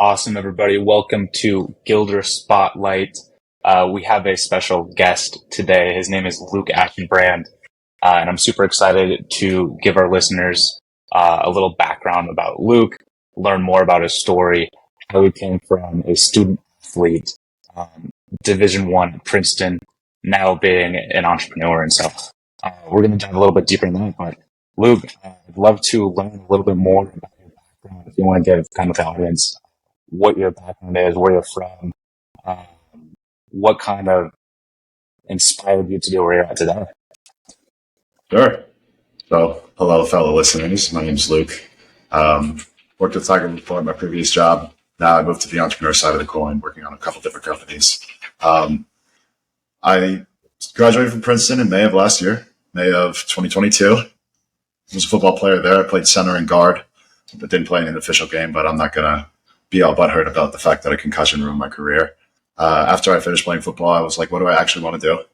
Awesome, everybody. Welcome to Gilder Spotlight. We have a special guest today. His name is Luke Aschenbrand, and I'm super excited to give our listeners a little background about Luke, learn more about his story, how he came from a student athlete, Division I at Princeton, now being an entrepreneur. And so we're going to dive a little bit deeper in that. But Luke, I'd love to learn a little bit more about your background. If you want to give kind of the audience what your background is, where you're from, um, what kind of inspired you to do where you're at today. Sure. So, hello, fellow listeners. My name's Luke. Worked with Tiger before my previous job. Now I moved to the entrepreneur side of the coin, working on a couple different companies. I graduated from Princeton in May of last year, May of 2022. I was a football player there. I played center and guard, but didn't play in an official game, but I'm not going to be all butthurt about the fact that a concussion ruined my career. After I finished playing football, I was like, what do I actually want to do?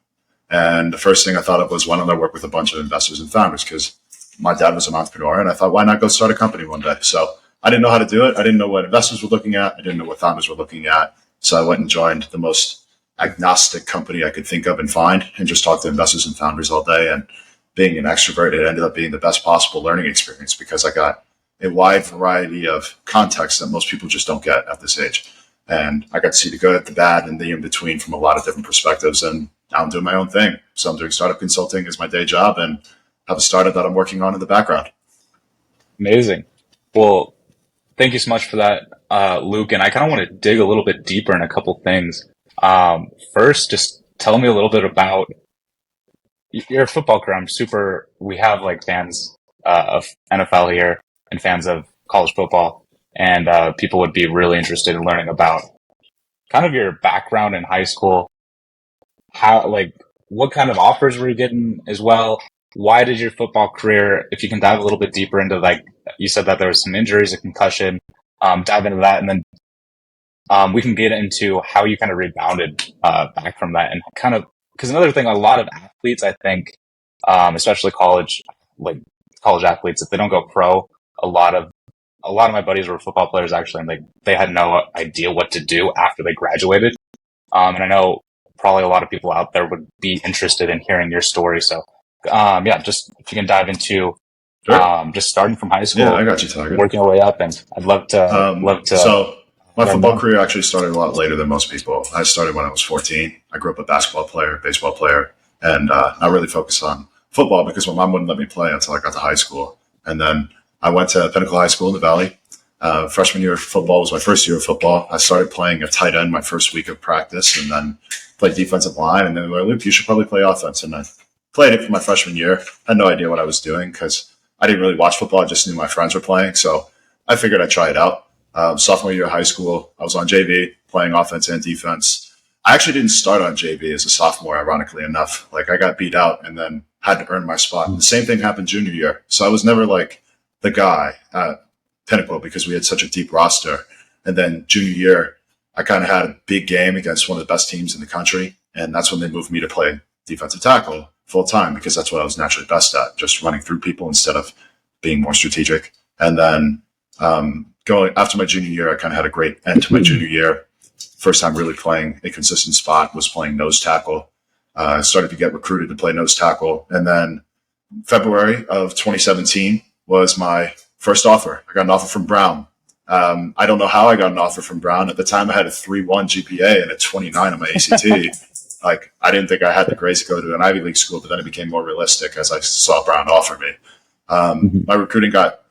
And the first thing I thought of was, why don't I work with a bunch of investors and founders? Because my dad was an entrepreneur, and I thought, why not go start a company one day? So I didn't know how to do it. I didn't know what investors were looking at. I didn't know what founders were looking at. So I went and joined the most agnostic company I could think of and find, and just talked to investors and founders all day. And being an extrovert, it ended up being the best possible learning experience because I got a wide variety of context that most people just don't get at this age. And I got to see the good, the bad, and the in-between from a lot of different perspectives. And now I'm doing my own thing. So I'm doing startup consulting as my day job and have a startup that I'm working on in the background. Amazing. Well, thank you so much for that, Luke. And I kind of want to dig a little bit deeper in a couple things. First, just tell me a little bit about your football career. We have like fans of NFL here and fans of college football, and people would be really interested in learning about kind of your background in high school. What kind of offers were you getting as well? Why did your football career, if you can dive a little bit deeper into, like you said that there was some injuries, a concussion, dive into that, and then we can get into how you kind of rebounded back from that, and kind of, because another thing, a lot of athletes, I think, especially college athletes, if they don't go pro, a lot of my buddies were football players actually, and they had no idea what to do after they graduated. And I know probably a lot of people out there would be interested in hearing your story. So, just if you can dive into just starting from high school. Yeah, I got you, Tiger. Working your way up, and I'd love to. So my football career actually started a lot later than most people. I started when I was 14. I grew up a basketball player, baseball player, and I really focused on football because my mom wouldn't let me play until I got to high school. And then I went to Pinnacle High School in the Valley. Freshman year of football was my first year of football. I started playing a tight end my first week of practice, and then played defensive line. And then they were like, Luke, you should probably play offense. And I played it for my freshman year. I had no idea what I was doing because I didn't really watch football. I just knew my friends were playing. So I figured I'd try it out. Sophomore year of high school, I was on JV, playing offense and defense. I actually didn't start on JV as a sophomore, ironically enough. Like, I got beat out and then had to earn my spot. And the same thing happened junior year. So I was never like the guy at Pinnacle because we had such a deep roster. And then junior year, I kind of had a big game against one of the best teams in the country. And that's when they moved me to play defensive tackle full time because that's what I was naturally best at, just running through people instead of being more strategic. And then going after my junior year, I kind of had a great end to my junior year. First time really playing a consistent spot was playing nose tackle. I started to get recruited to play nose tackle. And then February of 2017 was my first offer. I got an offer from Brown. I don't know how I got an offer from Brown. At the time, I had a 3.1 GPA and a 29 on my ACT. Like, I didn't think I had the grades to go to an Ivy League school, but then it became more realistic as I saw Brown offer me. My recruiting got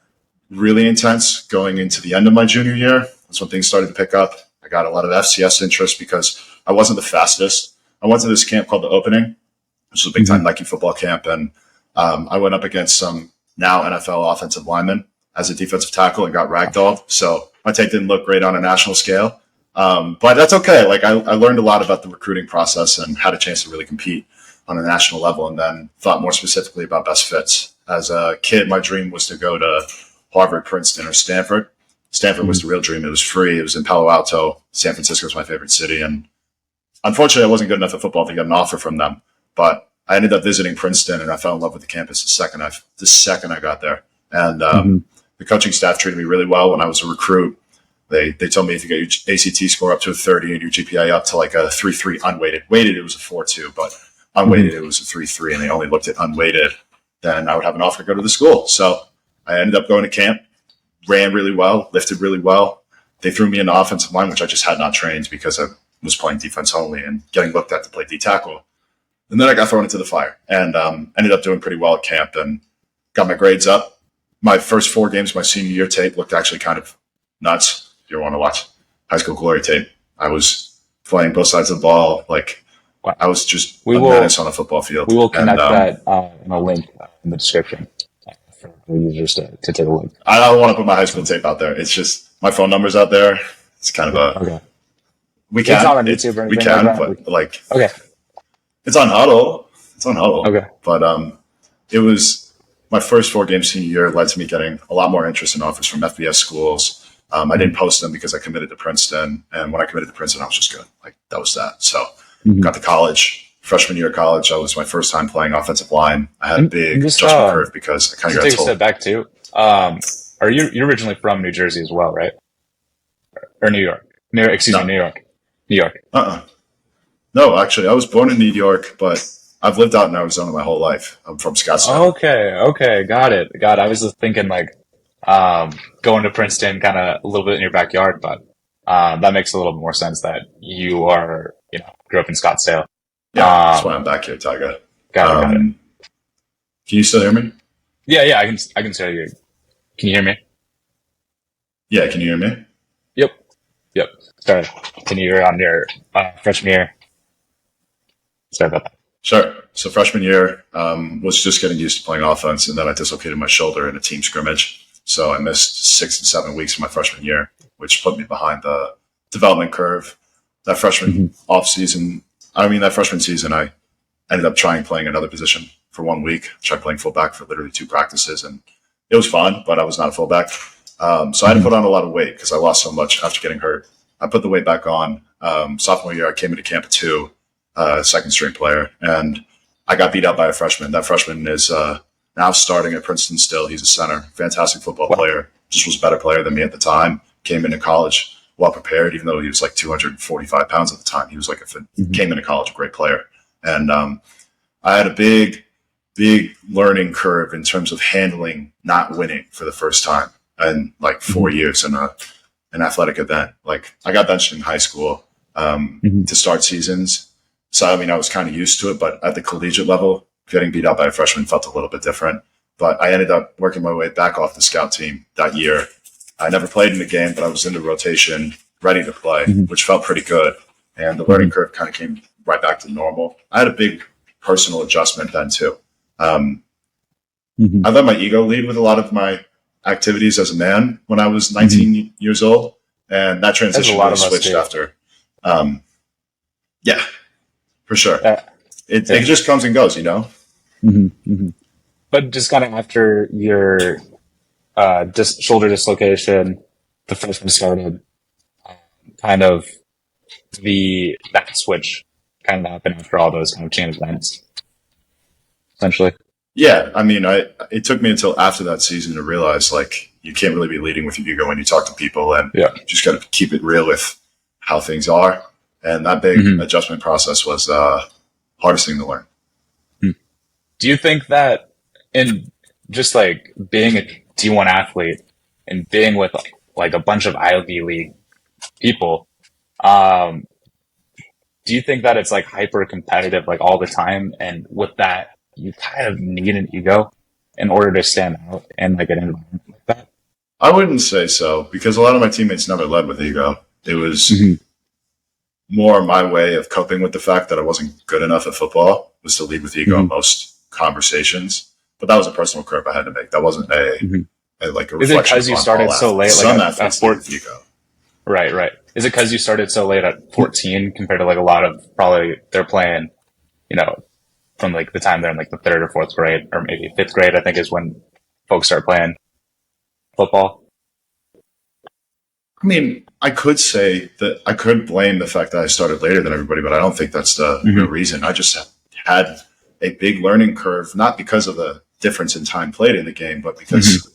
really intense going into the end of my junior year. That's when things started to pick up. I got a lot of FCS interest because I wasn't the fastest. I went to this camp called The Opening, which was a big time Nike football camp. And I went up against some now NFL offensive linemen as a defensive tackle and got ragdolled. So my tape didn't look great on a national scale. But that's okay. Like, I learned a lot about the recruiting process and had a chance to really compete on a national level, and then thought more specifically about best fits. As a kid, my dream was to go to Harvard, Princeton, or Stanford. Stanford was the real dream. It was free. It was in Palo Alto. San Francisco was my favorite city. And unfortunately, I wasn't good enough at football to get an offer from them. But I ended up visiting Princeton, and I fell in love with the campus the second I got there. And the coaching staff treated me really well when I was a recruit. They told me if you get your ACT score up to a 30 and your GPA up to like a 3.3 unweighted, weighted it was a 4.2, but unweighted it was a 3.3, and they only looked at unweighted, then I would have an offer to go to the school. So I ended up going to camp, ran really well, lifted really well. They threw me in the offensive line, which I just had not trained because I was playing defense only and getting looked at to play D tackle. And then I got thrown into the fire and ended up doing pretty well at camp and got my grades up. My first 4 games, my senior year tape looked actually kind of nuts. If you want to watch high school glory tape, I was playing both sides of the ball. Like, I was just menace on a football field. We will connect that in a link in the description for users to take a look. I don't want to put my high school tape out there. It's just my phone number's out there. It's kind of a... Okay. We can. It's not on YouTube or anything. We can, like but like... Okay. It's on Huddle. Okay. But it was my first 4 games senior year led to me getting a lot more interest in offers from FBS schools. I didn't post them because I committed to Princeton. And when I committed to Princeton, I was just good. Like, that was that. So got to college. Freshman year of college, that was my first time playing offensive line. I had a big adjustment curve because I kind of got told. Take a step back too. Are you're originally from New Jersey as well, right? Or New York? New York. No, actually, I was born in New York, but I've lived out in Arizona my whole life. I'm from Scottsdale. Okay, got it. I was just thinking like going to Princeton, kind of a little bit in your backyard, but that makes a little more sense that you are, grew up in Scottsdale. Yeah, that's why I'm back here, Tyga. Got it. Can you still hear me? Yeah, I can hear you. Can you hear me? Yeah, can you hear me? Yep. Sorry. Can you hear on your freshman year? Sorry about that. Sure. So freshman year, was just getting used to playing offense, and then I dislocated my shoulder in a team scrimmage. So I missed 6 to 7 weeks of my freshman year, which put me behind the development curve. That freshman that freshman season, I ended up playing another position for 1 week. Tried playing fullback for literally 2 practices, and it was fun, but I was not a fullback. So I had to put on a lot of weight because I lost so much after getting hurt. I put the weight back on. Sophomore year, I came into camp at 2, second string player, and I got beat out by a freshman. That freshman is now starting at Princeton still. He's a center, fantastic football player, just was a better player than me at the time. Came into college well prepared, even though he was like 245 pounds at the time. He was like came into college a great player. And I had a big learning curve in terms of handling not winning for the first time in like 4 years in an athletic event. Like, I got benched in high school to start seasons. So, I was kind of used to it, but at the collegiate level, getting beat out by a freshman felt a little bit different. But I ended up working my way back off the scout team that year. I never played in the game, but I was in the rotation, ready to play, which felt pretty good. And the learning curve kind of came right back to normal. I had a big personal adjustment then too. I let my ego lead with a lot of my activities as a man when I was 19 years old. And that transition really switched after. Yeah, for sure. It just comes and goes, But just kind of after your shoulder dislocation, the freshman started, kind of that switch kind of happened after all those kind of chain events, essentially. Yeah, it took me until after that season to realize, like, you can't really be leading with your ego when you talk to people, and you just got to keep it real with how things are. And that big adjustment process was hardest thing to learn. Do you think that in just like being a D1 athlete and being with like a bunch of Ivy League people, do you think that it's like hyper competitive like all the time, and with that you kind of need an ego in order to stand out in like an environment like that? I wouldn't say so, because a lot of my teammates never led with ego. It was more my way of coping with the fact that I wasn't good enough at football, was to lead with ego in most conversations. But that was a personal curve I had to make. That wasn't a reflection. Is it because you started so late? Some like athletes lead with ego. Right. Is it because you started so late at 14 compared to like a lot of probably they're playing, from like the time they're in like the 3rd or 4th grade, or maybe 5th grade, I think is when folks start playing football? I could say that I could blame the fact that I started later than everybody, but I don't think that's the real reason. I just had a big learning curve, not because of the difference in time played in the game, but because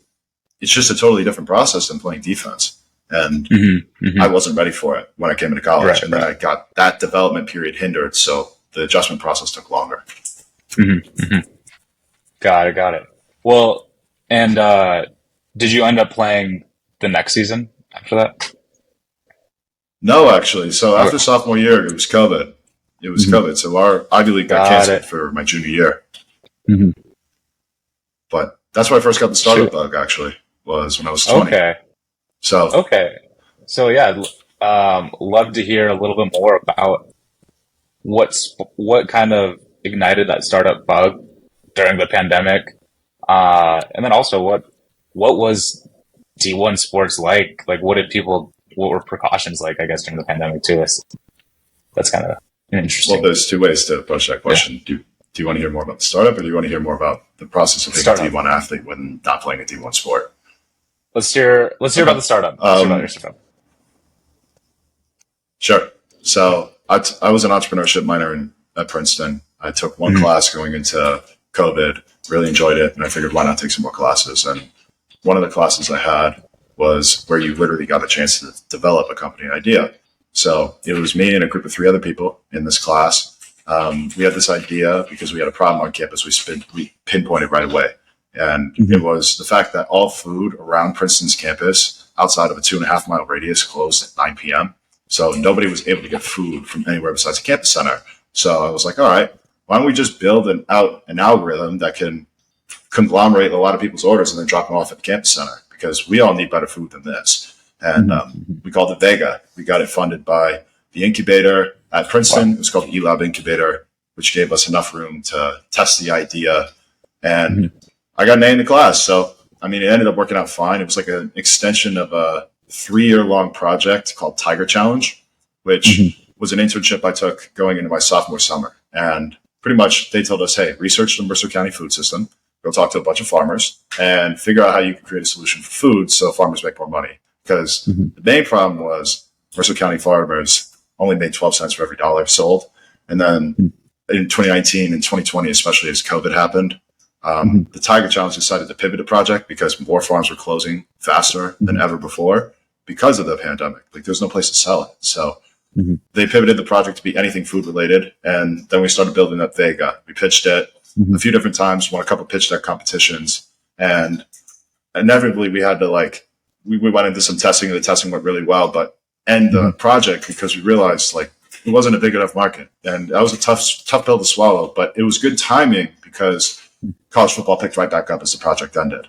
it's just a totally different process than playing defense. And Mm-hmm. I wasn't ready for it when I came into college. Right, And then I got that development period hindered. So the adjustment process took longer. Mm-hmm. Got it. Well, and did you end up playing the next season after that? No, actually. So after Okay. sophomore year, it was COVID. It was Mm-hmm. COVID. So our Ivy League got Got canceled it. for my junior year. Mm-hmm. But that's when I first got the startup Shoot. bug, actually, was when I was 20. Okay. So Okay. So yeah, love to hear a little bit more about what kind of ignited that startup bug during the pandemic, and then also what was D1 sports like? Like, what were precautions like? I guess during the pandemic too. That's kind of well, interesting. there's two ways to approach that Yeah, question. Do you want to hear more about the startup or do you want to hear more about the process of being a startup. D1 athlete when not playing a D1 sport? Let's hear about Okay. the startup. Let's hear about your startup. Sure. So I was an entrepreneurship minor at Princeton. I took one Mm-hmm. class going into COVID, really enjoyed it, and I figured why not take some more classes. And one of the classes I had was where you literally got a chance to develop a company idea. So it was me and a group of 3 other people in this class. We had this idea because we had a problem on campus we pinpointed right away. And it was the fact that all food around Princeton's campus outside of a 2.5 mile radius closed at 9 p.m. So nobody was able to get food from anywhere besides the campus center. So I was like, all right, why don't we just build an algorithm that can conglomerate a lot of people's orders and then drop them off at the campus center because we all need better food than this. And we called it Vega. We got it funded by the incubator at Princeton. It was called the eLab Incubator, which gave us enough room to test the idea. And I got named in the class. So, I mean, it ended up working out fine. It was like an extension of a 3-year-long project called Tiger Challenge, which was an internship I took going into my sophomore summer. And pretty much they told us, hey, research the Mercer County food system, go talk to a bunch of farmers and figure out how you can create a solution for food so farmers make more money. Because the main problem was Mercer County farmers only made 12 cents for every dollar sold. And then in 2019 and 2020, especially as COVID happened, the Tiger Challenge decided to pivot the project because more farms were closing faster than ever before because of the pandemic. Like there's no place to sell it. So they pivoted the project to be anything food related. And then we started building up Vega. We pitched it a few different times, won a couple pitch deck competitions. And inevitably we had to we went into some testing and the testing went really well, but end the project because we realized it wasn't a big enough market. And that was a tough pill to swallow, but it was good timing because college football picked right back up as the project ended.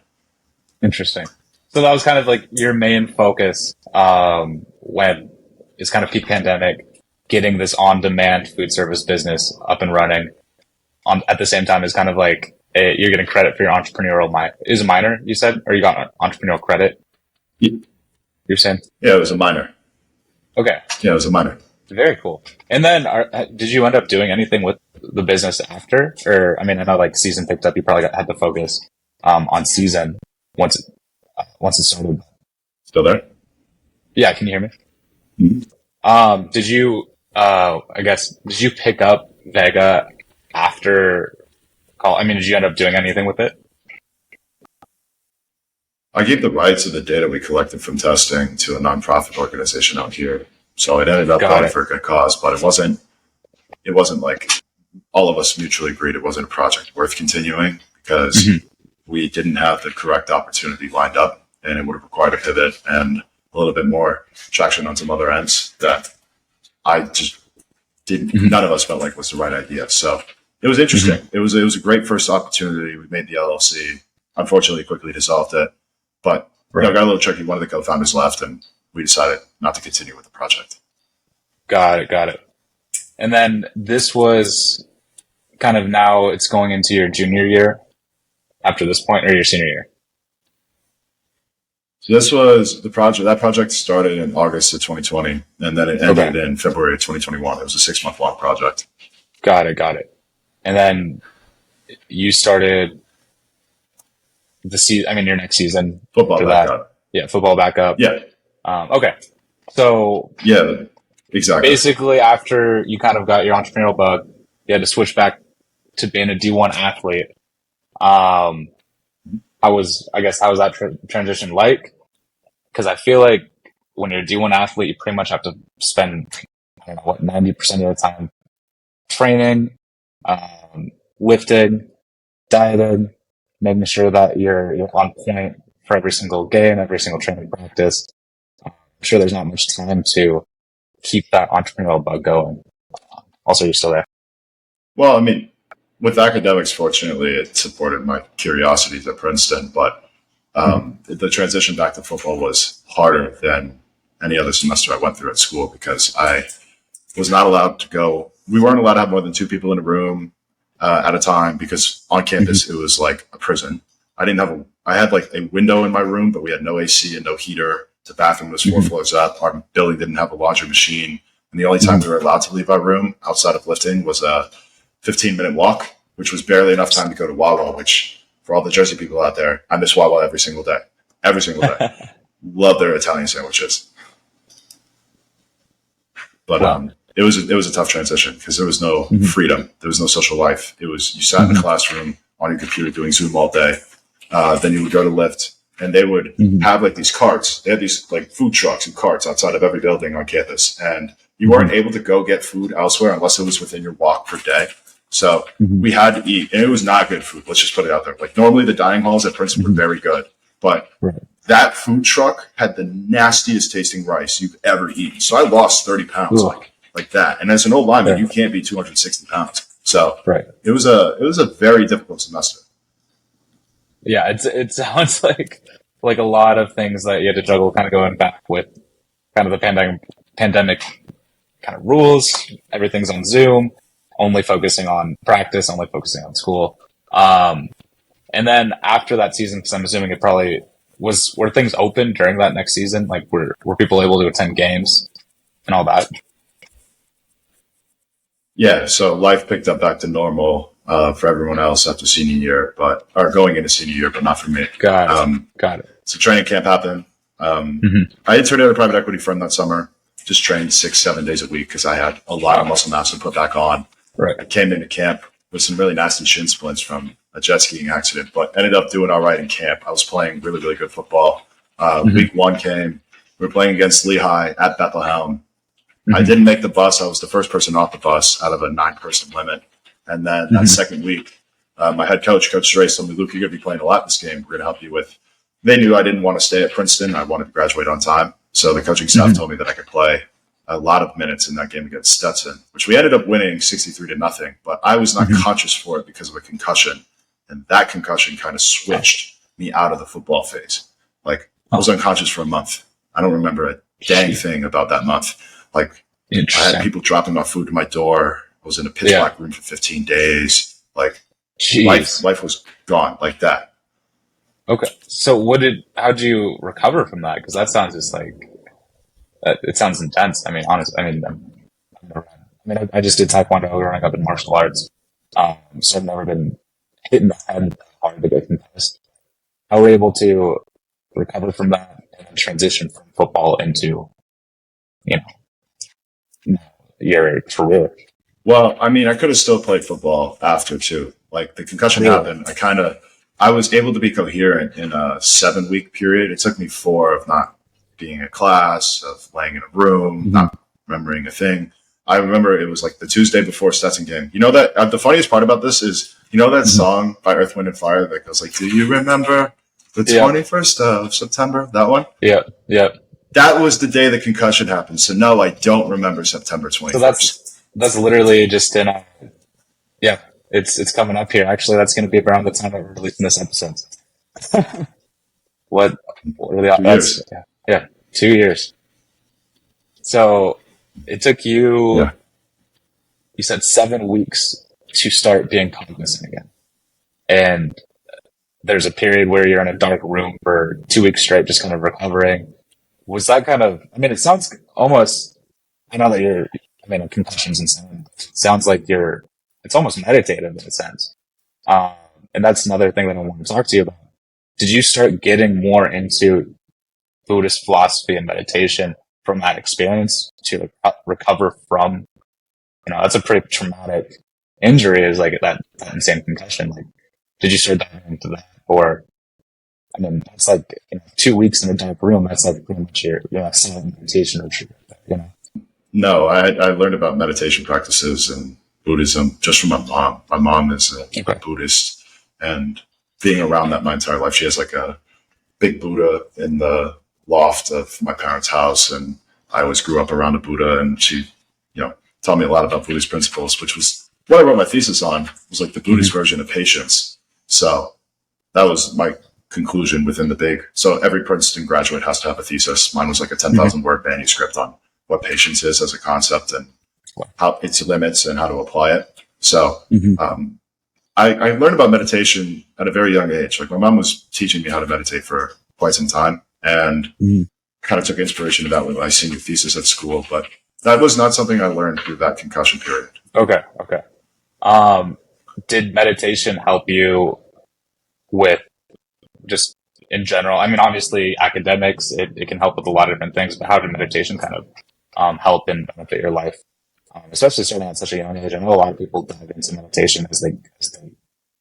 Interesting. So that was kind of like your main focus when it's kind of peak pandemic, getting this on-demand food service business up and running. At the same time, is kind of like you're getting credit for your entrepreneurial is a minor, you said, or you got entrepreneurial credit? You're saying? Yeah, it was a minor. Okay. Yeah, it was a minor. Very cool. And then, did you end up doing anything with the business after? Or I mean, I know season picked up. You probably had to focus on season once it started. Still there? Yeah, can you hear me? Did you? Did you pick up Vega after call? I mean, did you end up doing anything with it? I gave the rights of the data we collected from testing to a nonprofit organization out here. So it ended up going for a good cause, but it wasn't like all of us mutually agreed it wasn't a project worth continuing because we didn't have the correct opportunity lined up and it would have required a pivot and a little bit more traction on some other ends that I just didn't, none of us felt like was the right idea. So it was interesting. It was a great first opportunity. We made the LLC, unfortunately quickly dissolved it, but got a little tricky. One of the co-founders left and we decided not to continue with the project. Got it. And then this was kind of now it's going into your junior year after this point, or your senior year? So this was the project. That project started in August of 2020, and then it ended in February of 2021. It was a 6-month long project. Got it. And then you started the season. I mean, your next season. Football back up. Yeah, football back up. Yeah. Okay. So yeah, exactly. Basically, after you kind of got your entrepreneurial bug, you had to switch back to being a D1 athlete. How was that transition like? Because I feel like when you're a D1 athlete, you pretty much have to spend, I don't know what, 90% of your time training, lifting, dieting, making sure that you're on point for every single game, every single training practice. I'm sure there's not much time to keep that entrepreneurial bug going. Also, you're still there. Well, I mean, with academics, fortunately, it supported my curiosities at Princeton, but the transition back to football was harder than any other semester I went through at school because I was not allowed to go. We weren't allowed to have more than 2 people in a room at a time because on campus it was like a prison. I had like a window in my room, but we had no AC and no heater. The bathroom was 4 floors up. Our building didn't have a laundry machine. And the only time we were allowed to leave our room outside of lifting was a 15-minute walk, which was barely enough time to go to Wawa, which for all the Jersey people out there, I miss Wawa every single day. Every single day. Love their Italian sandwiches. But it was a tough transition because there was no freedom. There was no social life. It was you sat in the classroom on your computer doing Zoom all day. Then you would go to lift, and they would have like these carts. They had these like food trucks and carts outside of every building on campus, and you weren't able to go get food elsewhere unless it was within your walk per day. So we had to eat, and it was not good food. Let's just put it out there. Like normally the dining halls at Princeton were very good, but that food truck had the nastiest tasting rice you've ever eaten. So I lost 30 pounds like that. And as an old lineman, you can't be 260 pounds. So it was a very difficult semester. Yeah, it sounds like a lot of things that you had to juggle, kind of going back with kind of the pandemic kind of rules. Everything's on Zoom, only focusing on practice, only focusing on school. And then after that season, because I'm assuming it probably were things open during that next season? Like were people able to attend games and all that? Yeah, so life picked up back to normal for everyone else after senior year, or going into senior year, but not for me. Got it. So training camp happened. I interned at a private equity firm that summer. Just trained 6-7 days a week because I had a lot of muscle mass to put back on. I came into camp with some really nasty shin splints from a jet skiing accident, but ended up doing all right in camp. I was playing really, really good football. Week 1 came. We were playing against Lehigh at Bethlehem. I didn't make the bus. I was the first person off the bus out of a 9-person limit. And then that second week, my head coach, Coach Dre, told me, Luke, you're going to be playing a lot this game. We're going to help you with. They knew I didn't want to stay at Princeton. I wanted to graduate on time. So the coaching staff told me that I could play a lot of minutes in that game against Stetson, which we ended up winning 63-0. But I was not conscious for it because of a concussion. And that concussion kind of switched me out of the football phase. Like I was unconscious for a month. I don't remember a dang thing about that month. Like I had people dropping off food to my door. I was in a pitch black room for 15 days. Like life was gone like that. Okay. So how'd you recover from that? Because that sounds just like, it sounds intense. I mean, honestly, I just did Taekwondo growing up in martial arts. So I've never been hit in the head hard to get concussed. How were you able to recover from that and transition from football into, your career? Well, I mean, I could have still played football after too. Like the concussion happened. I was able to be coherent in a 7-week period. It took me 4 of not being in class, of laying in a room, not remembering a thing. I remember it was like the Tuesday before Stetson game. You know that the funniest part about this is, that song by Earth, Wind and Fire that goes like, do you remember the 21st of September? That one? Yeah. That was the day the concussion happened. So no, I don't remember September 21st. So that's literally just in it's coming up here. Actually, that's going to be around the time of releasing this episode. What are the odds? Yeah, 2 years. So it took you, you said 7 weeks to start being cognizant again. And there's a period where you're in a dark room for 2 weeks straight, just kind of recovering. Was that kind of, it sounds almost, I know that concussions and sound, sounds like it's almost meditative in a sense. And that's another thing that I want to talk to you about. Did you start getting more into Buddhist philosophy and meditation from that experience to recover from, that's a pretty traumatic injury, is like that insane concussion. Like, did you start diving into that, or I mean, it's like 2 weeks in a dark room. That's like pretty much your silent meditation retreat. No, I learned about meditation practices and Buddhism just from my mom. My mom is a Buddhist, and being around that my entire life, she has like a big Buddha in the loft of my parents' house, and I always grew up around a Buddha, and she, taught me a lot about Buddhist principles, which was what I wrote my thesis on. Was like the Buddhist version of patience. So that was my conclusion within the big. So every Princeton graduate has to have a thesis. Mine was like a 10,000 word manuscript on what patience is as a concept and how its limits and how to apply it. So I learned about meditation at a very young age. Like my mom was teaching me how to meditate for quite some time, and kind of took inspiration to that with my senior thesis at school. But that was not something I learned through that concussion period. Okay. Did meditation help you with just in general? I mean, obviously academics, it can help with a lot of different things, but how did meditation kind of help and benefit your life? Especially starting at such a young age. I know a lot of people dive into meditation as they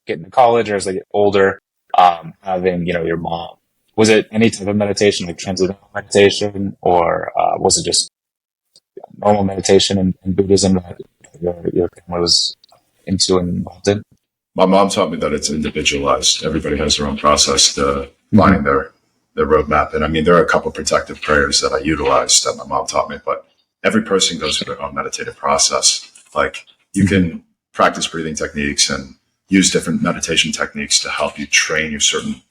get into college or as they get older. Having, your mom, was it any type of meditation, like transcendental meditation, or was it just normal meditation in Buddhism that your family was into and involved in? My mom taught me that it's individualized. Everybody has their own process to finding their roadmap. And I mean, there are a couple of protective prayers that I utilized that my mom taught me, but every person goes through their own meditative process. Like you can practice breathing techniques and use different meditation techniques to help you train your certain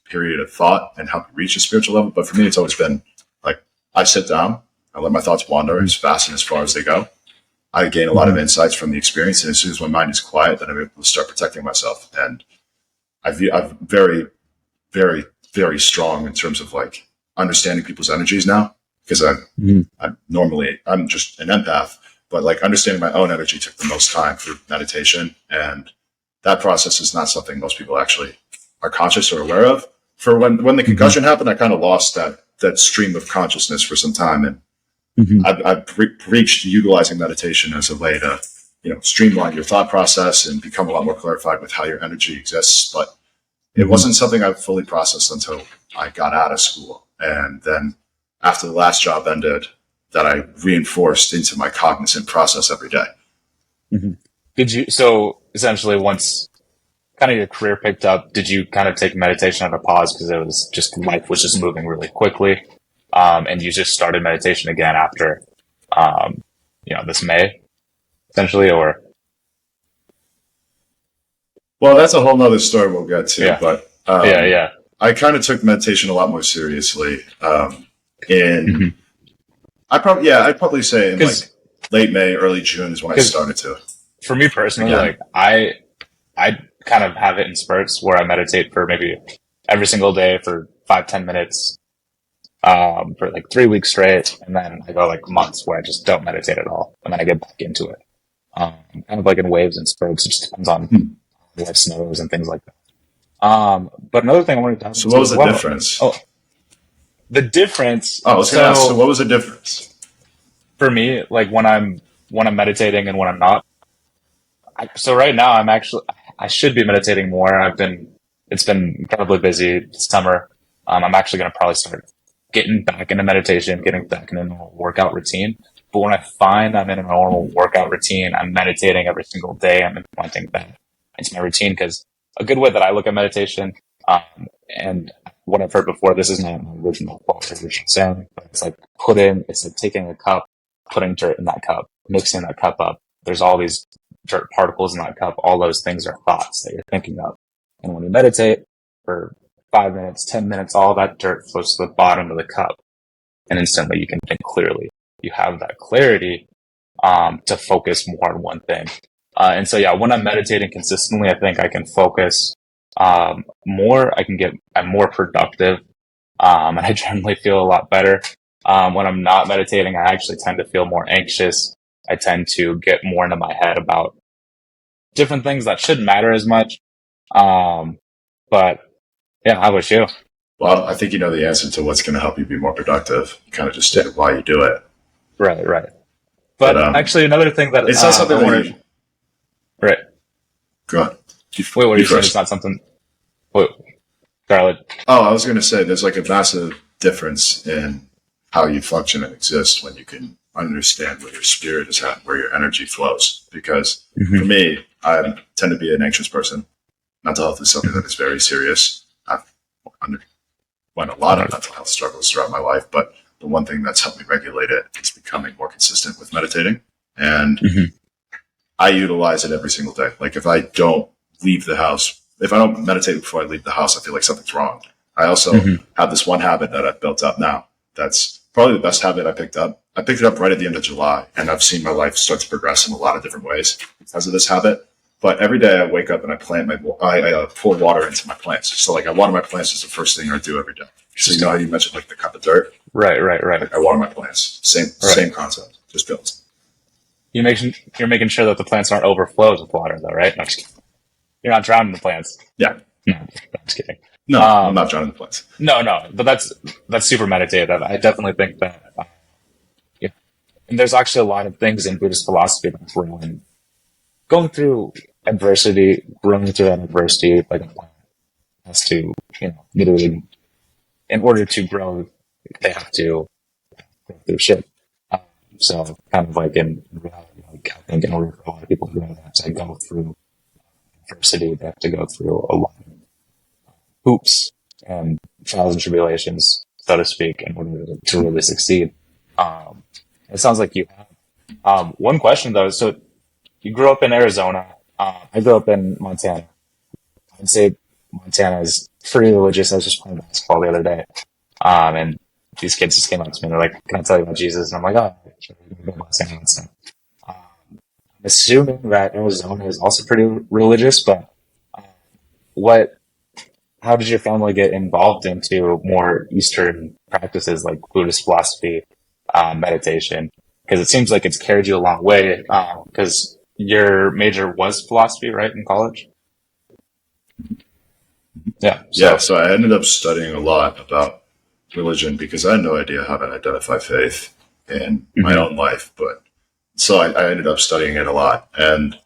period of thought and help you reach a spiritual level. But for me, it's always been like, I sit down, I let my thoughts wander as fast and as far as they go. I gain a lot of insights from the experience. And as soon as my mind is quiet, then I'm able to start protecting myself. And I'm very, very, very strong in terms of like understanding people's energies now, because I'm just an empath, but like understanding my own energy took the most time through meditation. And that process is not something most people actually are conscious or aware of. For when the concussion happened, I kind of lost that stream of consciousness for some time. And I've reached utilizing meditation as a way to, streamline your thought process and become a lot more clarified with how your energy exists. But it wasn't something I fully processed until I got out of school. And then after the last job ended, that I reinforced into my cognizant process every day. So essentially once kind of your career picked up, did you kind of take meditation on a pause because it was just life was just moving really quickly? And you just started meditation again after, this May, essentially, or? Well, that's a whole nother story we'll get to, but I kind of took meditation a lot more seriously. I'd probably say in like late May, early June is when I started to. For me personally, like I kind of have it in spurts where I meditate for maybe every single day for 5-10 minutes. For like 3 weeks straight, and then I go like months where I just don't meditate at all, and then I get back into it. Kind of like in waves and spurts. It just depends on life snows and things like that. But another thing I wanted to ask. So what was the difference? Oh, the difference. I was going to ask. So what was the difference for me? Like when I'm meditating and when I'm not. So right now I should be meditating more. It's been incredibly busy this summer. I'm actually going to probably start getting back into meditation, getting back into a normal workout routine. But when I find I'm in a normal workout routine, I'm meditating every single day. I'm implementing that into my routine, because a good way that I look at meditation, and what I've heard before, this is not an original quote or original saying, but it's like taking a cup, putting dirt in that cup, mixing that cup up. There's all these dirt particles in that cup. All those things are thoughts that you're thinking of. And when you meditate for 5 minutes, 10 minutes, all that dirt flows to the bottom of the cup, and instantly you can think clearly. You have that clarity to focus more on one thing. And so, when I'm meditating consistently, I think I can focus more. I'm more productive, and I generally feel a lot better. When I'm not meditating, I actually tend to feel more anxious. I tend to get more into my head about different things that shouldn't matter as much. But yeah, how about you? Well, I think you know the answer to what's going to help you be more productive. You kind of just stated why you do it. Right. But actually, another thing that it's not something right. Go on. Wait, what are you saying? It's not something. Wait. Charlotte. Oh, I was going to say there's like a massive difference in how you function and exist when you can understand where your spirit is at, where your energy flows. Because for me, I tend to be an anxious person. Mental health is something that is very serious. I've underwent a lot of mental health struggles throughout my life, but the one thing that's helped me regulate it is becoming more consistent with meditating. And I utilize it every single day. Like if I don't leave the house, if I don't meditate before I leave the house, I feel like something's wrong. I also have this one habit that I've built up now. That's probably the best habit I picked up. I picked it up right at the end of July, and I've seen my life start to progress in a lot of different ways because of this habit. But every day I wake up and I pour water into my plants. So like I water my plants is the first thing I do every day. So you know how you mentioned like the cup of dirt? Right. Like I water my plants. Same concept, just builds. You're making sure that the plants aren't overflowed with water, though, right? No, I'm just kidding. You're not drowning the plants. Yeah. No, I'm just kidding. No, I'm not drowning the plants. No, but that's super meditative. I definitely think that. And there's actually a lot of things in Buddhist philosophy that's when going through adversity, growing through that adversity, like a plant has to, literally, in order to grow, they have to go through shit. So kind of like in reality, like I think in order for a lot of people to grow, they have to go through adversity, they have to go through a lot of hoops and trials and tribulations, so to speak, in order to really succeed. It sounds like you have. One question though, so you grew up in Arizona. I grew up in Montana. I'd say Montana is pretty religious. I was just playing basketball the other day. And these kids just came up to me and they're like, "Can I tell you about Jesus?" And I'm like, "Oh, sure, I'm assuming that Arizona is also pretty religious, but how did your family get involved into more Eastern practices like Buddhist philosophy, meditation? Because it seems like it's carried you a long way. Because your major was philosophy, right, in college? Yeah. So I ended up studying a lot about religion because I had no idea how to identify faith in my own life. But so I ended up studying it a lot. And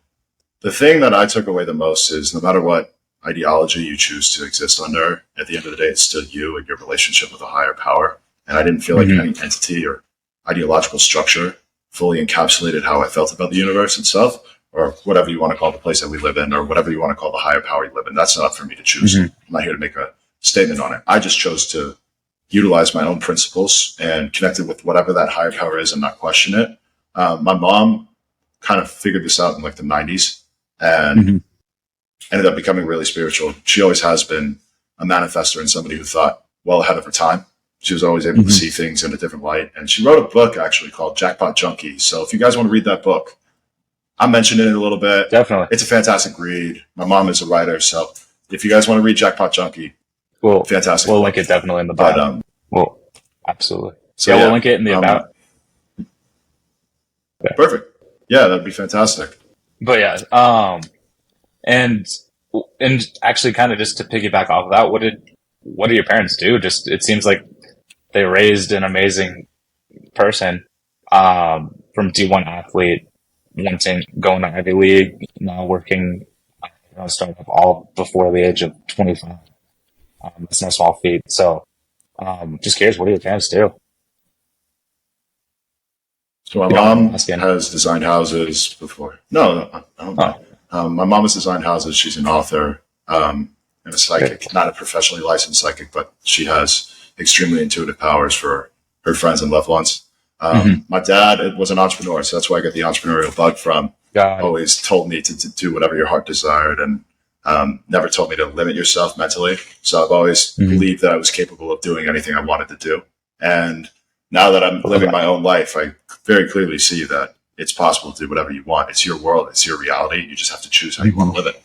the thing that I took away the most is no matter what ideology you choose to exist under, at the end of the day, it's still you and your relationship with a higher power. And I didn't feel like any entity or ideological structure fully encapsulated how I felt about the universe itself, or whatever you want to call the place that we live in, or whatever you want to call the higher power you live in. That's not for me to choose. I'm not here to make a statement on it. I just chose to utilize my own principles and connect it with whatever that higher power is and not question it. My mom kind of figured this out in like the 90s and ended up becoming really spiritual. She always has been a manifestor and somebody who thought well ahead of her time. She was always able to see things in a different light. And she wrote a book actually called Jackpot Junkie. So if you guys want to read that book, I'm mentioning it a little bit. Definitely. It's a fantastic read. My mom is a writer. So if you guys want to read Jackpot Junkie, fantastic. We'll link it definitely in the bio. Well, absolutely. So we'll link it in the about. Perfect. Yeah, that'd be fantastic. But yeah, and actually kind of just to piggyback off of that, what do your parents do? Just, it seems like they raised an amazing person, from D1 athlete, going to Ivy League, now working, startup all before the age of 25. It's no small feat. So, just curious, what do your parents do? So my mom has designed houses before. No, I don't know. My mom has designed houses. She's an author, and a psychic, not a professionally licensed psychic, but she has extremely intuitive powers for her friends and loved ones. My dad was an entrepreneur, so that's where I get the entrepreneurial bug from. Always told me to do whatever your heart desired, and never told me to limit yourself mentally. So I've always believed that I was capable of doing anything I wanted to do. And now that I'm living my own life, I very clearly see that it's possible to do whatever you want. It's your world. It's your reality. You just have to choose how you want to live it.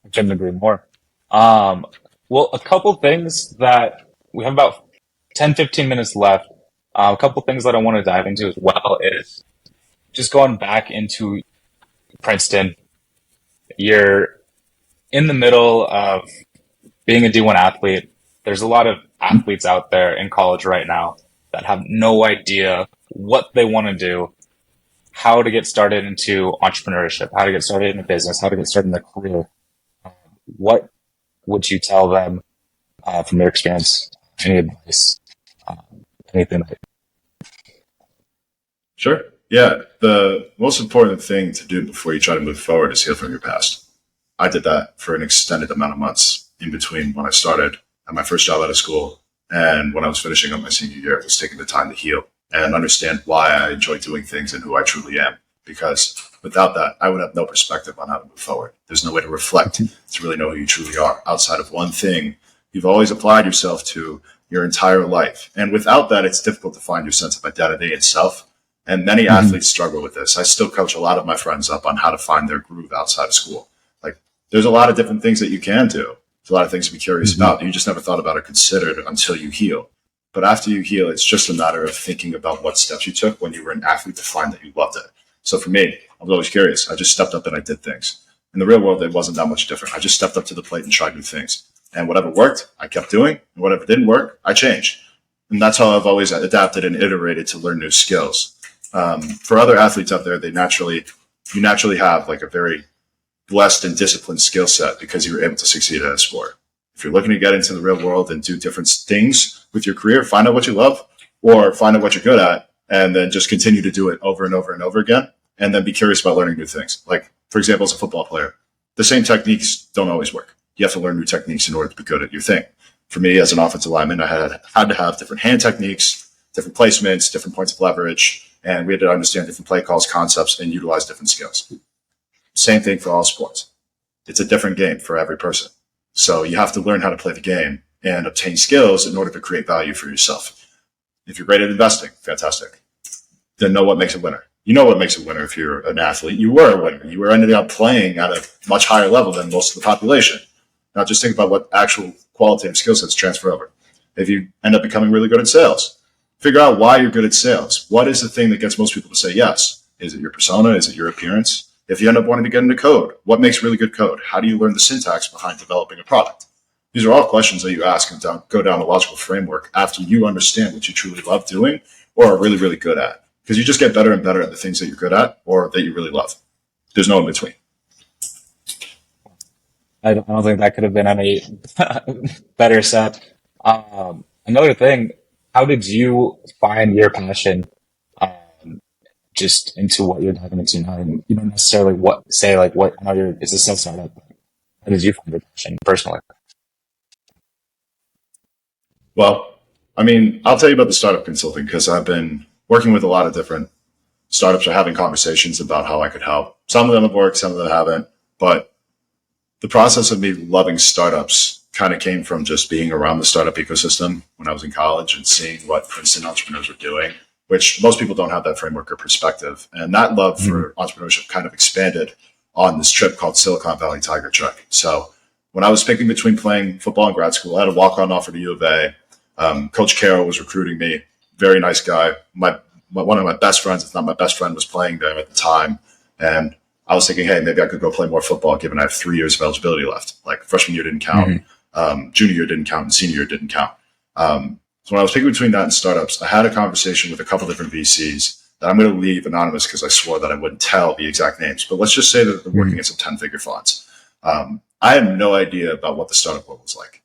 I couldn't agree more. Well, a couple things that we have about 10, 15 minutes left. A couple things that I want to dive into as well is just going back into Princeton. You're in the middle of being a D1 athlete. There's a lot of athletes out there in college right now that have no idea what they want to do, how to get started into entrepreneurship, how to get started in a business, how to get started in a career. What would you tell them from your experience? Any advice? Anything that Sure. Yeah. The most important thing to do before you try to move forward is heal from your past. I did that for an extended amount of months in between when I started at my first job out of school and when I was finishing up my senior year. I was taking the time to heal and understand why I enjoy doing things and who I truly am. Because without that, I would have no perspective on how to move forward. There's no way to reflect to really know who you truly are outside of one thing you've always applied yourself to your entire life. And without that, it's difficult to find your sense of identity and self. And many athletes struggle with this. I still coach a lot of my friends up on how to find their groove outside of school. Like, there's a lot of different things that you can do. There's a lot of things to be curious about. You just never thought about or considered until you heal. But after you heal, it's just a matter of thinking about what steps you took when you were an athlete to find that you loved it. So for me, I was always curious. I just stepped up and I did things. In the real world, it wasn't that much different. I just stepped up to the plate and tried new things. And whatever worked, I kept doing. And whatever didn't work, I changed. And that's how I've always adapted and iterated to learn new skills. For other athletes out there, you naturally have like a very blessed and disciplined skill set because you were able to succeed at a sport. If you're looking to get into the real world and do different things with your career, find out what you love or find out what you're good at and then just continue to do it over and over and over again. And then be curious about learning new things. Like, for example, as a football player, the same techniques don't always work. You have to learn new techniques in order to be good at your thing. For me, as an offensive lineman, I had to have different hand techniques, different placements, different points of leverage, and we had to understand different play calls, concepts, and utilize different skills. Same thing for all sports. It's a different game for every person. So you have to learn how to play the game and obtain skills in order to create value for yourself. If you're great at investing, fantastic. Then know what makes a winner. You know what makes a winner if you're an athlete. You were a winner. You were ended up playing at a much higher level than most of the population. Now just think about what actual qualitative skill sets transfer over. If you end up becoming really good at sales, figure out why you're good at sales. What is the thing that gets most people to say yes? Is it your persona? Is it your appearance? If you end up wanting to get into code, what makes really good code? How do you learn the syntax behind developing a product? These are all questions that you ask and go down a logical framework after you understand what you truly love doing or are really, really good at. Because you just get better and better at the things that you're good at or that you really love. There's no in between. I don't think that could have been any better said. Another thing, how did you find your passion just into what you're diving into now? And you don't necessarily I know it's a self startup. How did you find your passion personally? Well, I mean, I'll tell you about the startup consulting because I've been working with a lot of different startups or having conversations about how I could help. Some of them have worked, some of them haven't. But the process of me loving startups kind of came from just being around the startup ecosystem when I was in college and seeing what Princeton entrepreneurs were doing, which most people don't have that framework or perspective. And that love for entrepreneurship kind of expanded on this trip called Silicon Valley Tiger Trek. So when I was picking between playing football in grad school, I had a walk-on offer to U of A. Coach Carroll was recruiting me. Very nice guy. One of my best friends, if not my best friend, was playing there at the time. And I was thinking, hey, maybe I could go play more football given I have 3 years of eligibility left. Like freshman year didn't count, junior year didn't count, and senior year didn't count. So when I was picking between that and startups, I had a conversation with a couple different VCs that I'm going to leave anonymous because I swore that I wouldn't tell the exact names. But let's just say that they're working at some 10-figure funds. I had no idea about what the startup world was like,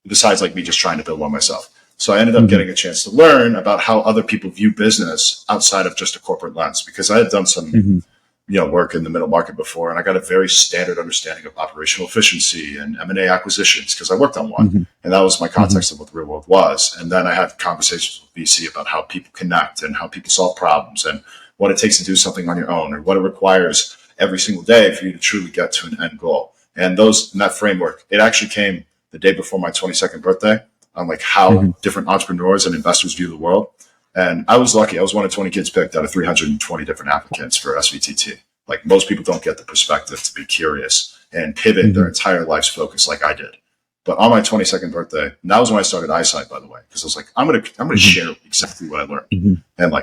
besides like me just trying to build one myself. So I ended up getting a chance to learn about how other people view business outside of just a corporate lens, because I had done some work in the middle market before, and I got a very standard understanding of operational efficiency and M&A acquisitions because I worked on one, and that was my context of what the real world was. And then I had conversations with VC about how people connect and how people solve problems and what it takes to do something on your own or what it requires every single day for you to truly get to an end goal. And that framework, it actually came the day before my 22nd birthday on like how different entrepreneurs and investors view the world. And I was lucky. I was one of 20 kids picked out of 320 different applicants for SVTT. Like most people don't get the perspective to be curious and pivot their entire life's focus like I did. But on my 22nd birthday, and that was when I started Eyesight, by the way, because I was like, I'm gonna share exactly what I learned and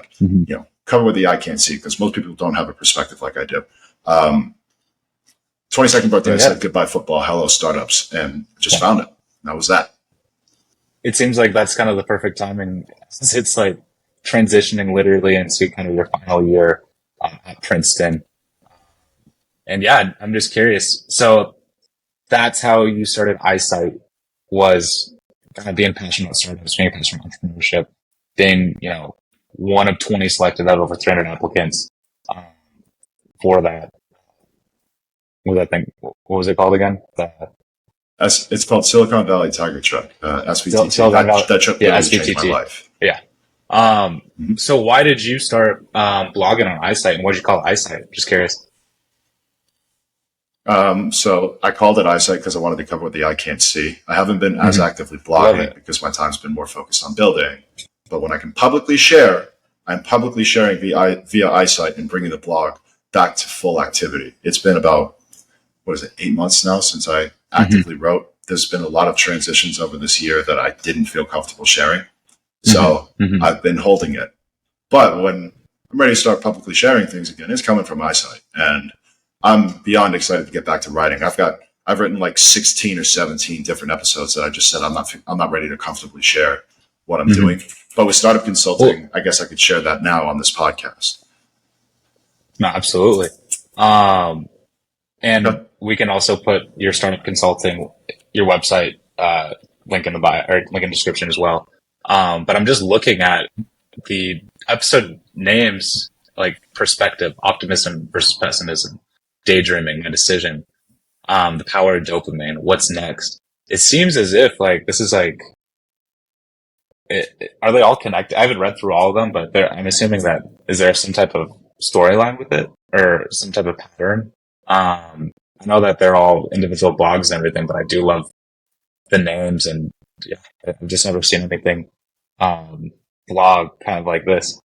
cover what the eye can't see, because most people don't have a perspective like I do. 22nd birthday, I said goodbye football, hello startups, and just found it. And that was that. It seems like that's kind of the perfect timing, since it's like transitioning literally into kind of your final year at Princeton. And yeah, I'm just curious. So that's how you started Eyesight, was kind of being passionate about startups, being passionate about entrepreneurship, being, one of 20 selected out of over 300 applicants um, for that. What was that thing? What was it called again? It's called Silicon Valley Tiger Truck, SVT. Silicon Valley. That truck Yeah, literally changed my SVTT. life. Yeah. So why did you start blogging on Eyesight, and what did you call Eyesight? Just curious. So I called it Eyesight because I wanted to cover what the eye can't see. I haven't been as actively blogging because my time's been more focused on building. But when I can publicly share, I'm publicly sharing via Eyesight and bringing the blog back to full activity. It's been about, 8 months now since I actively wrote. There's been a lot of transitions over this year that I didn't feel comfortable sharing. So I've been holding it. But when I'm ready to start publicly sharing things again, it's coming from Eyesight. And I'm beyond excited to get back to writing. I've written like 16 or 17 different episodes that I just said I'm not ready to comfortably share what I'm doing. But with startup consulting, I guess I could share that now on this podcast. No, absolutely. And we can also put your startup consulting, your website, link in the bio or link in the description as well. But I'm just looking at the episode names, like perspective, optimism versus pessimism, daydreaming, a decision, the power of dopamine, what's next. It seems as if like this is like, are they all connected? I haven't read through all of them, but I'm assuming that is there some type of storyline with it or some type of pattern? I know that they're all individual blogs and everything, but I do love the names, and yeah, I've just never seen anything blog kind of like this.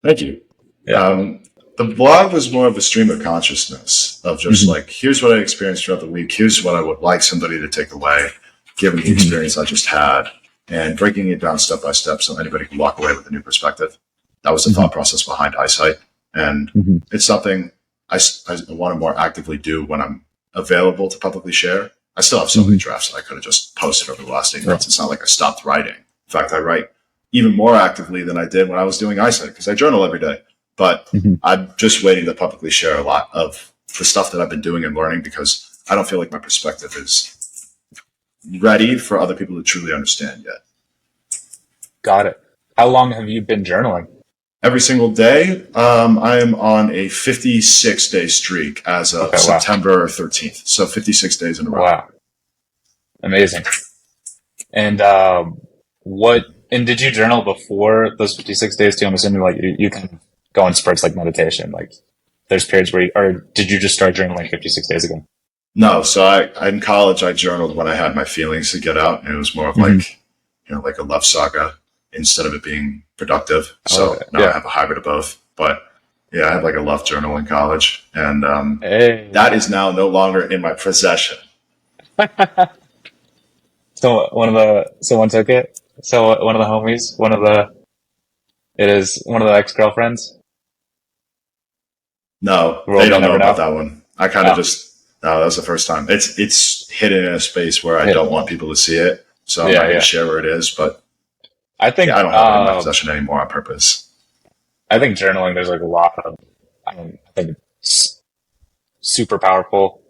Thank you. Yeah. The blog was more of a stream of consciousness of just like, here's what I experienced throughout the week. Here's what I would like somebody to take away, given the experience I just had, and breaking it down step by step so anybody can walk away with a new perspective. That was the thought process behind Eyesight. And it's something I want to more actively do when I'm available to publicly share. I still have so many drafts that I could have just posted over the last 8 months. It's not like I stopped writing. In fact, I write even more actively than I did when I was doing Eyesight because I journal every day. But I'm just waiting to publicly share a lot of the stuff that I've been doing and learning because I don't feel like my perspective is ready for other people to truly understand yet. Got it. How long have you been journaling? Every single day. I am on a 56-day streak as of September 13th. So 56 days in a row. Wow. Amazing. And and did you journal before those 56 days too? I'm assuming like you kind of go in spurts like meditation. Like there's periods where or did you just start journaling 56 days ago? No. So in college, I journaled when I had my feelings to get out. And it was more of like, like a love saga instead of it being productive. So now I have a hybrid of both. But yeah, I had like a love journal in college. And that is now no longer in my possession. So someone took it? So one of the homies, it is one of the ex-girlfriends? No, they don't know about that one. I kind of no, that was the first time. It's hidden in a space where I don't want people to see it. So I'm not going to share where it is, but I think I don't have it in my possession anymore on purpose. I think journaling, there's like a lot of, I think it's super powerful.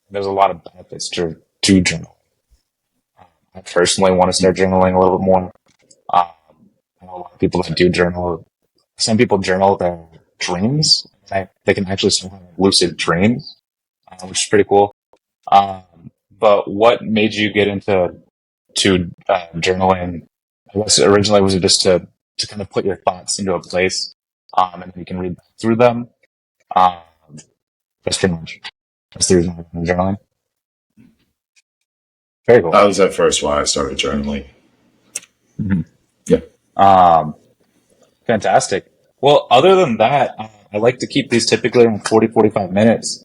There's a lot of benefits to journal. I personally want to start journaling a little bit more. I know a lot of people that do journal. Some people journal their dreams. They can actually still have lucid dreams, which is pretty cool. But what made you get into journaling? I guess originally was it just to kind of put your thoughts into a place, and then you can read through them. That's pretty much that's the reason I'm journaling. Very cool. That was at first why I started journaling. Yeah. Fantastic. Well, other than that, I like to keep these typically around 45 minutes.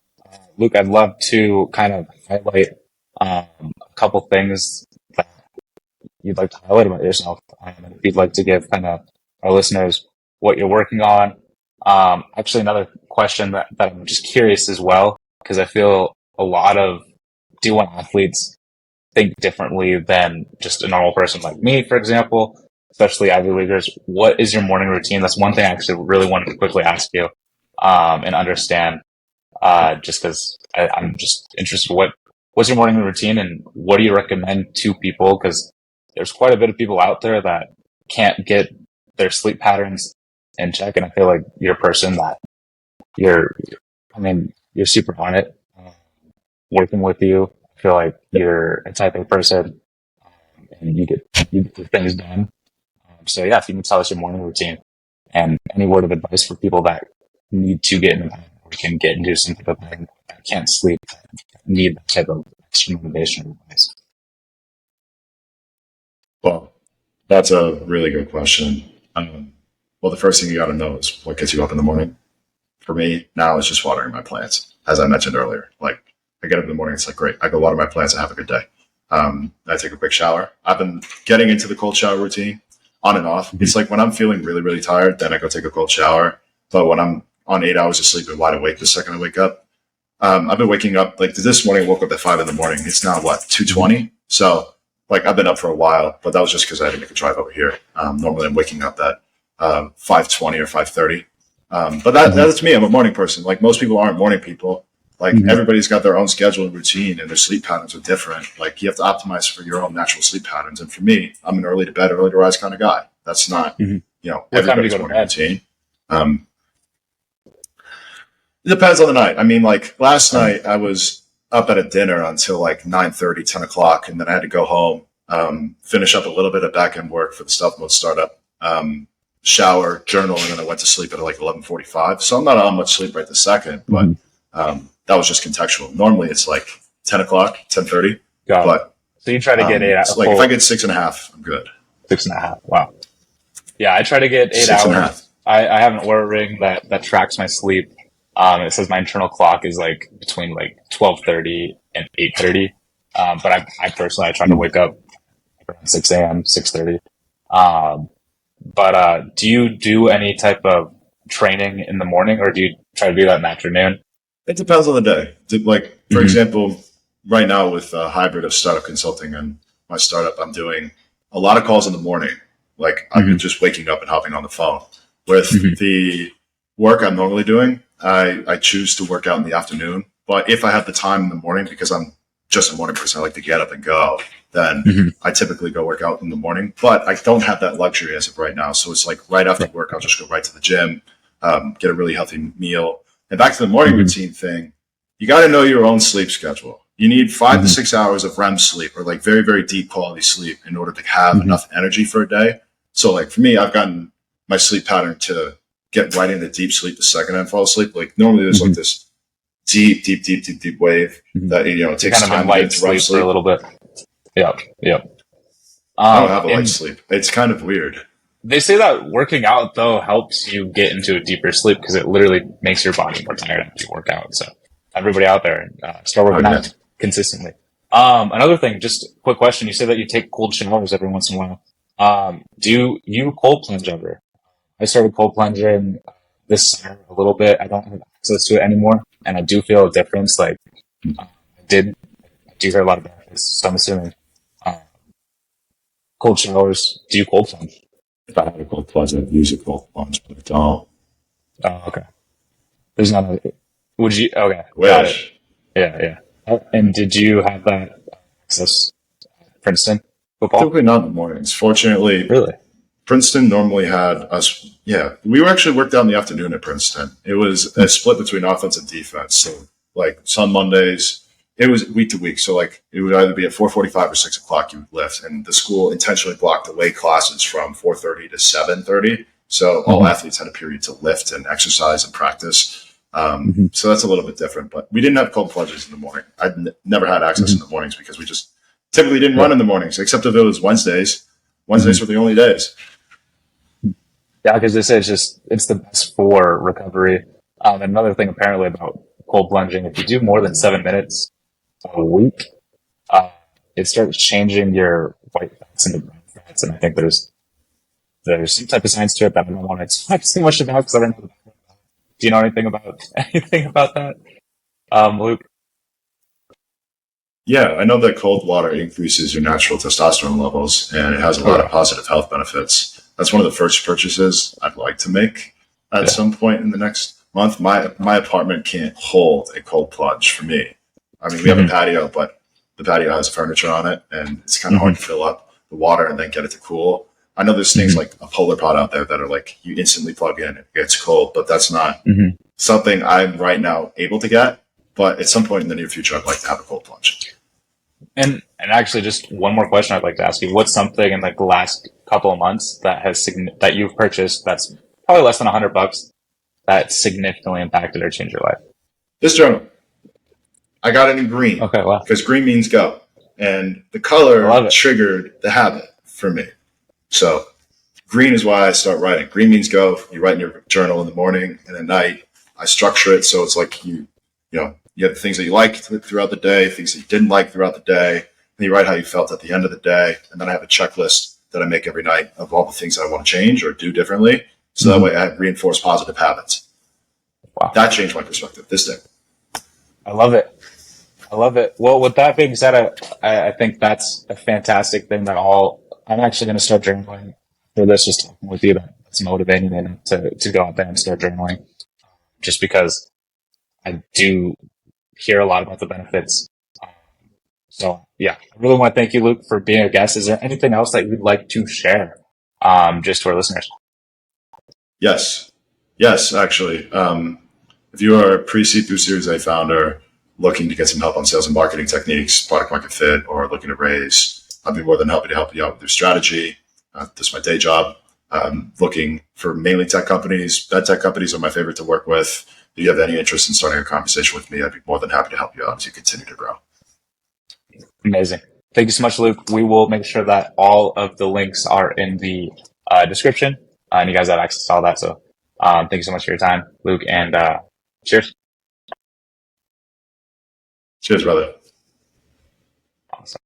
Luke, I'd love to kind of highlight a couple things that you'd like to highlight about yourself. And if you'd like to give kind of our listeners what you're working on. Actually, another question that I'm just curious as well, because I feel a lot of D1 athletes think differently than just a normal person like me, for example, especially Ivy Leaguers. What is your morning routine? That's one thing I actually really wanted to quickly ask you and understand. just because I'm just interested. What's your morning routine, and what do you recommend to people? Because there's quite a bit of people out there that can't get their sleep patterns in check, and I feel like you're a person that you're super on it. Working with you, I feel like you're a type A person, and you get the things done. So yeah, if you can tell us your morning routine and any word of advice for people that need to get in the pattern, or can get into some type of thing, that can't sleep, need that type of extra motivation or advice. Well, that's a really good question. Well, the first thing you got to know is what gets you up in the morning. For me, now it's just watering my plants. As I mentioned earlier, like I get up in the morning, it's like, great, I go water my plants, I have a good day. I take a quick shower. I've been getting into the cold shower routine on and off. It's like when I'm feeling really, really tired, then I go take a cold shower. But when I'm on 8 hours of sleep and wide awake the second I wake up, I've been waking up, like this morning, I woke up at 5 a.m. It's now what, 2:20? So like I've been up for a while, but that was just because I had to make a drive over here. Normally I'm waking up at 5:20 or 5:30. But that's me. I'm a morning person. Like most people aren't morning people. Like everybody's got their own schedule and routine, and their sleep patterns are different. Like you have to optimize for your own natural sleep patterns. And for me, I'm an early to bed, early to rise kind of guy. That's not, everybody's morning routine. It depends on the night. I mean, like last night I was up at a dinner until like 9:30, 10 o'clock. And then I had to go home, finish up a little bit of back end work for the stealth mode startup, shower, journal, and then I went to sleep at like 11:45. So I'm not on much sleep right this second, but that was just contextual. Normally it's like 10 o'clock, 10:30. But so you try to get 8 hours. Like if I get 6.5, I'm good. 6.5. Wow. Yeah, I try to get 8 hours. I have an Oura ring that tracks my sleep. It says my internal clock is like between like 12:30 and 8:30. But I personally, I try to wake up around 6 a.m., 6:30. But do you do any type of training in the morning, or do you try to do that in the afternoon? It depends on the day. Like, for example, right now with a hybrid of startup consulting and my startup, I'm doing a lot of calls in the morning. Like I'm just waking up and hopping on the phone. With the work I'm normally doing, I choose to work out in the afternoon. But if I have the time in the morning, because I'm just a morning person, I like to get up and go, then I typically go work out in the morning. But I don't have that luxury as of right now. So it's like right after work, I'll just go right to the gym, get a really healthy meal. And back to the morning routine thing, you got to know your own sleep schedule. You need 5 to 6 hours of REM sleep, or like very, very deep quality sleep, in order to have enough energy for a day. So like for me, I've gotten my sleep pattern to get right into deep sleep the second I fall asleep. Like normally there's like this deep wave that, it takes kind time of light to REM sleep for a little bit. Yep. I don't have a light sleep. It's kind of weird. They say that working out, though, helps you get into a deeper sleep because it literally makes your body more tired after you work out. So everybody out there, start working out consistently. Another thing, just a quick question. You say that you take cold showers every once in a while. Do you cold plunge ever? I started cold plunging this summer a little bit. I don't have access to it anymore, and I do feel a difference. Like I do hear a lot of benefits, so I'm assuming cold showers. Do you cold plunge? If I had a cold plunge, I'd use a cold plunge, but I don't. Oh, okay. There's none of it. Would you? Okay. Got it. Yeah. And did you have that access at Princeton football? Typically not in the mornings. Fortunately, Really? Princeton normally had us. Yeah, we were actually worked out in the afternoon at Princeton. It was a split between offense and defense. So like some Mondays, it was week to week. So like it would either be at 4:45 or 6 o'clock you would lift, and the school intentionally blocked away classes from 4:30 to 7:30. So all athletes had a period to lift and exercise and practice. So that's a little bit different, but we didn't have cold plunges in the morning. I'd never had access in the mornings because we just typically didn't run in the mornings, except if it was Wednesdays. Wednesdays were the only days. Yeah, because they say it's the best for recovery. And another thing apparently about cold plunging, if you do more than 7 minutes a week, it starts changing your white fats into brown fats. And I think there's some type of science to it that I don't want to talk too much about because I don't know. Do you know anything about that, Luke? Yeah, I know that cold water increases your natural testosterone levels, and it has a lot of positive health benefits. That's one of the first purchases I'd like to make at some point in the next month, my apartment can't hold a cold plunge for me. I mean, we have a Hmm. patio, but the patio has furniture on it, and it's kind of Hmm. hard to fill up the water and then get it to cool. I know there's things Hmm. like a Polar Pod out there that are like you instantly plug in, it gets cold, but that's not Hmm. something I'm right now able to get. But at some point in the near future, I'd like to have a cold plunge. And actually, just one more question I'd like to ask you: what's something in like the last couple of months that that you've purchased that's probably less than $100 that significantly impacted or changed your life? This journal, I got it in green Okay, wow, because green means go. And the I color love it. triggered the habit for me. So green is why I start writing. Green means go. You write in your journal in the morning and at night. I structure it so it's like you have the things that you liked throughout the day, things that you didn't like throughout the day, and you write how you felt at the end of the day. And then I have a checklist that I make every night of all the things I want to change or do differently. So that Hmm. way I reinforce positive habits. Wow, That changed my perspective this day. I love it. I love it. Well, with that being said, I think that's a fantastic thing that I'm actually going to start journaling for this, just talking with you. That's motivating me to go out there and start journaling just because I do hear a lot about the benefits. Um, So yeah, I really want to thank you, Luke, for being a guest. Is there anything else that you'd like to share, just to our listeners? Yes. Yes, actually. If you are a pre-seed through Series A founder looking to get some help on sales and marketing techniques, product market fit, or looking to raise, I'd be more than happy to help you out with your strategy. This is my day job. Looking for mainly tech companies. Bed tech companies are my favorite to work with. If you have any interest in starting a conversation with me, I'd be more than happy to help you out as you continue to grow. Amazing. Thank you so much, Luke. We will make sure that all of the links are in the description, and you guys have access to all that. So thank you so much for your time, Luke, and cheers. Cheers, brother.